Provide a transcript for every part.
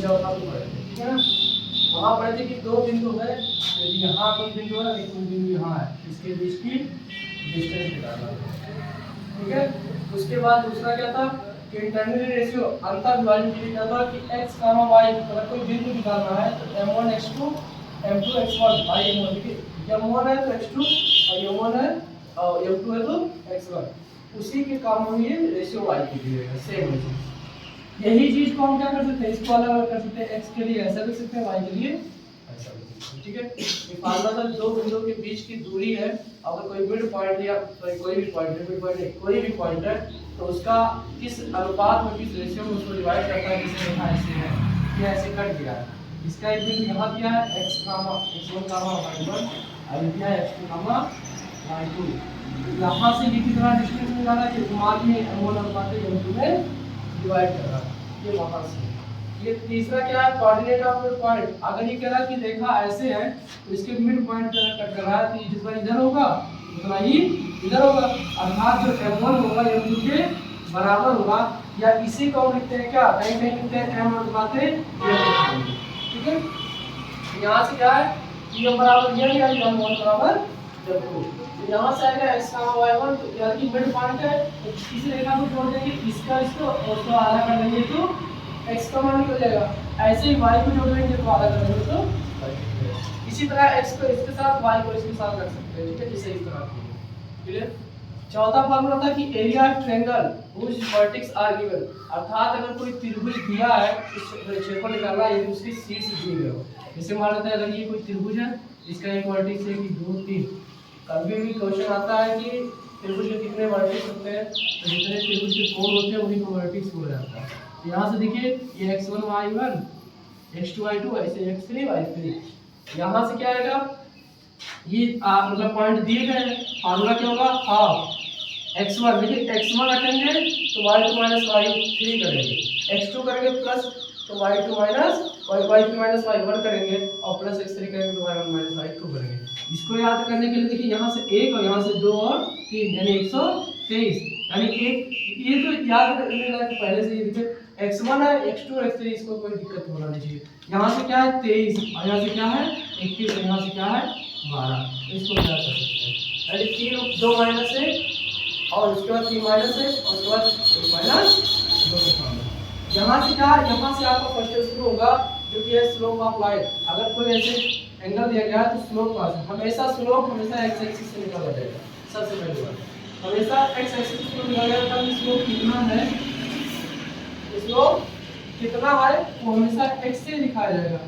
चौथा भी पढ़े थे, ठीक है ना। वहाँ पढ़े थे कि दो बिंदु है, यदि यहाँ कोई बिंदु है, एक कोई बिंदु यहाँ है, इसके बीच की डिस्टेंस निकालना है, ठीक है। उसके बाद दूसरा क्या था कि इंटरनल रेशियो अंतर विभाजन के लिए क्या था कि x, y अगर कोई बिंदु निकालना है तो m1 x2 m2 x1 भाई m1, देखिए m1 है तो x2 और m1 है और m2 है तो x1, उसी के काम में ये रेशियो y के लिए सेम है। यही चीज को हम क्या कर सकते हैं, इसको अलग अलग कर सकते हैं, x के लिए ऐसा लिख सकते हैं, y के लिए ऐसा लिख सकते हैं, ठीक है। ये फार्मूला था दो बिंदुओं के बीच की दूरी है, अगर कोई मिड पॉइंट या कोई भी पॉइंट है, मिड पॉइंट नहीं कोई भी पॉइंट है तो उसका किस अनुपात में किस रेशियो में उसको डिवाइड करता है, जिससे रेखा ऐसे है, ये ऐसे कट गया है। इसका एक बिंदु यहाँ दिया है x, x1, y1 और दिया है x2, y2। यहाँ से ये कितना डिस्टेंस निकाला है, ये मान में m1 अनुपात m2 में डिवाइड कर रहा है, ये वहां से। ये तीसरा क्या है, कोऑर्डिनेट ऑफ मिड पॉइंट। अगर ये कह रहा है कि रेखा ऐसे है तो इसके मिड पॉइंट पे कट कर रहा है, तो जितना इधर होगा उतना ही इधर होगा, अर्थात जो m1 होगा m2 के बराबर होगा, या इसी को लिखते हैं क्या, कहीं कहीं लिखते हैं m अनुपात m, ठीक है। यहाँ से क्या है m बराबर m या m1 बराबर m2, तो यहाँ से आएगा x, y1, तो यानी कि मिड पॉइंट है, तो इस रेखा को जोड़ देंगे, इसका इसको और उसको आधा कर देंगे तो x का मान निकल जाएगा। ऐसे ही y को जोड़ देंगे तो आधा कर देंगे तो इसी तरह x को इसके साथ y को इसके साथ रख सकते हैं, ठीक है, इसे इस तरह क्लियर। चौथा फार्मूला था कि area of triangle which vertex are given, अर्थात अगर कोई त्रिभुज दिया है क्षेत्रफल निकालना है यदि उसकी शीर्ष दी गई हो, जैसे मान लेते हैं अगर ये कोई त्रिभुज है, इसका एक वर्टेक्स है कि 2 3, कभी भी क्वेश्चन आता है कि त्रिभुज के कितने वर्टेक्स होते हैं, तो जितने त्रिभुज के कोण होते हैं उन्हीं को वर्टेक्स बोला जाता है। तो यहाँ से देखिए ये x1 y1 x2 y2 ऐसे x3 y3, यहाँ से क्या आएगा, ये मतलब पॉइंट दिए गए हैं, फार्मूला क्या होगा हाफ x1, देखिए x1 रखेंगे तो y2 माइनस y3 करेंगे, x2 करेंगे प्लस तो y2 minus y3 minus y1 करेंगे और प्लस x3 करेंगे तो y1 माइनस y2 करेंगे। इसको याद करने के लिए देखिए यहाँ से 1 और यहाँ से 2 और 3 यानी 123, यानी एक ये तो याद रखना है पहले से, ये देखिए x1 है x2 x3, इसको कोई दिक्कत होना नहीं चाहिए। यहाँ से क्या है 23 और यहाँ से क्या है 21 और यहाँ से क्या है 12, इसको क्या कर सकते हैं, यानी 3 2 माइनस 1 और उसके बाद 3 माइनस 1 और उसके बाद 1 माइनस 2 के सामने। यहाँ से क्या, यहाँ से आपका फर्स्ट शुरू होगा जो कि है स्लोप ऑफ लाइन। अगर कोई ऐसे एंगल दिया गया है तो स्लोप पास हमेशा स्लोप हमेशा x एक्सिस से निकाला जाएगा। सबसे पहली बात हमेशा x एक्सिस से निकाला जाएगा, तब स्लोप कितना है, स्लोप कितना है वो हमेशा x से दिखाया जाएगा।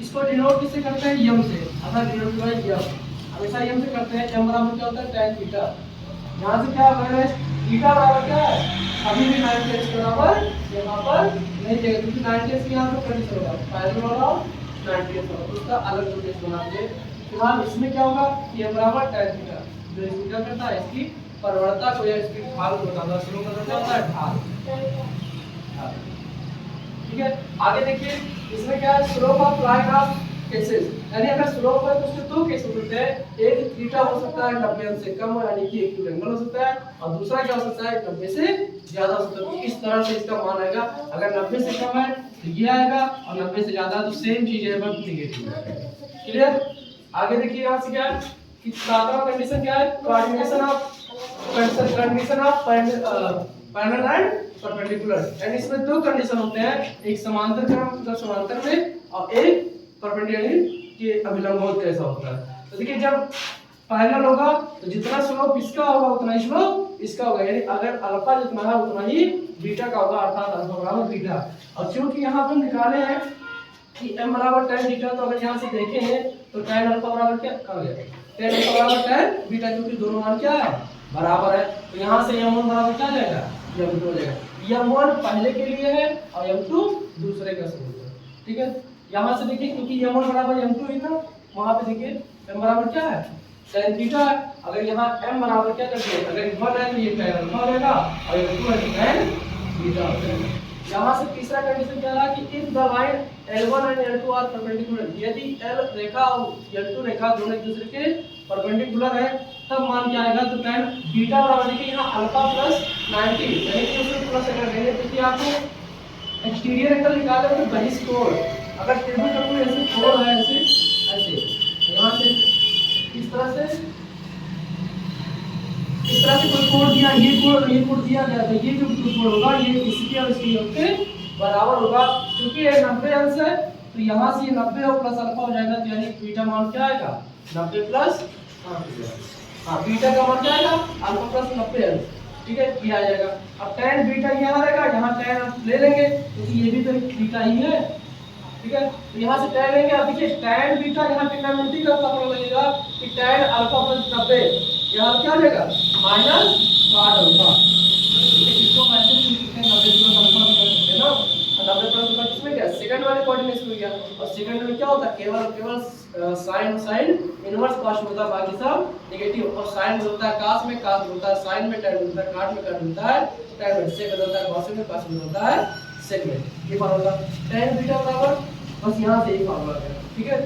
इसको डिनोट किससे करते हैं, m से, अर्थात डिनोट बाय m, हमेशा m से करते हैं। m बराबर क्या होता है tan थीटा, यहाँ से क्या होगा थीटा बराबर क्या है, अभी भी 90 के बराबर यहाँ पर नहीं देगा क्योंकि 90 के यहाँ पर कंडीशन होगा पहले वाला 90 होगा, उसका अलग नोटेशन बनाते हैं। फिलहाल इसमें क्या होगा, m बराबर tan थीटा, जो इसकी क्या करता है, इसकी परिवर्तता को या इसकी ढाल को बताता है, शुरू का क्या होता है ढाल, ठीक है। आगे देखिए इसमें क्या है, slope of line of cases, यानी अगर स्लोप है तो उसके दो केसेस होते हैं, एक थीटा हो सकता है 90 अंश से कम यानी कि एक्यूट एंगल हो सकता है, और दूसरा क्या हो सकता है 90 से ज्यादा हो सकता है। इस तरह से इसका मान आएगा, अगर 90 से कम है तो ये आएगा और 90 से ज्यादा तो सेम चीज है बट नेगेटिव है, क्लियर। आगे देखिए यहाँ से क्या है कि सातवां कंडीशन क्या है, coordination of parallel and perpendicular, यानी इसमें दो कंडीशन होते हैं, एक समांतर क्रम मतलब समांतर में और एक परपेंडिकुलर के अभिलंब बहुत कैसा होता है। तो देखिए जब पैरेलल होगा तो जितना स्लोप इसका होगा उतना ही स्लोप इसका होगा, यानी अगर अल्फा जितना है उतना ही बीटा का होगा, अर्थात अल्फा बराबर बीटा। और क्योंकि यहाँ पर निकाले हैं कि m बराबर tan बीटा, तो अगर यहाँ से देखें तो tan अल्फा बराबर क्या कर गया, tan अल्फा बराबर tan बीटा, क्योंकि दोनों मान क्या है बराबर है, तो यहाँ से m1 बराबर क्या जाएगा m2 हो जाएगा। m1 पहले के लिए है और m2 दूसरे का सबूत है, ठीक है। यहाँ से देखिए क्योंकि m1 बराबर m2 ही था, वहाँ पे देखिए m बराबर क्या है tan थीटा है, अगर यहाँ m बराबर क्या करते हैं, अगर 1 है तो ये tan अल्फा हो जाएगा और ये 2 है तो tan बीटा हो जाएगा। यहाँ से तीसरा कंडीशन क्या रहा कि if the line L1 and L2 are perpendicular, यदि L रेखा और L2 रेखा दोनों एक दूसरे के परपेंडिकुलर है तब मान क्या आएगा, तो tan बीटा बराबर देखिए यहाँ अल्फा प्लस 90 यानी कि उसमें प्लस अगर लेंगे तो आपको एक्सटीरियर एंगल निकालने में बहिष कोण, अगर टेबल का कोई ऐसे कोण है ऐसे ऐसे यहाँ से इस तरह से कोई कोण दिया, ये कोण दिया गया, तो ये जो कोण होगा ये इसके और इसके योग के बराबर होगा। क्योंकि ये 90 अंश है तो यहाँ से ये 90 और प्लस अल्फा हो जाएगा, तो यानी बीटा मान क्या आएगा 90 प्लस बीटा का मान क्या आएगा अल्फा प्लस 90 अंश। ठीक है, ये आ जाएगा। अब tan बीटा यहाँ रहेगा, यहाँ tan हम ले लेंगे क्योंकि ये भी तो बीटा ही है। ठीक है, तो यहाँ से tan लेंगे। अब देखिए tan बीटा यहाँ ट्रिग्नोमेट्री का फॉर्मूला लगेगा कि tan अल्फा प्लस 90 यहाँ क्या आ जाएगा माइनस 60 अल्फा। इसको वैसे भी लिखते हैं 90 प्लस अल्फा भी कर सकते हैं ना, 90 प्लस अल्फा किसमें क्या सेकंड वाले कोऑर्डिनेट्स में गया, और सेकंड में क्या होता है केवल साइन इनवर्स कॉस होता है, बाकी सब नेगेटिव। और साइन होता है कास में, कास होता है साइन में, tan होता है काट में, काट होता है tan में, सेक होता है कॉस में, कॉस होता है सेक में। ये फॉर्मूला tan बीटा बराबर बस यहाँ से ये फॉर्मूला है। ठीक है,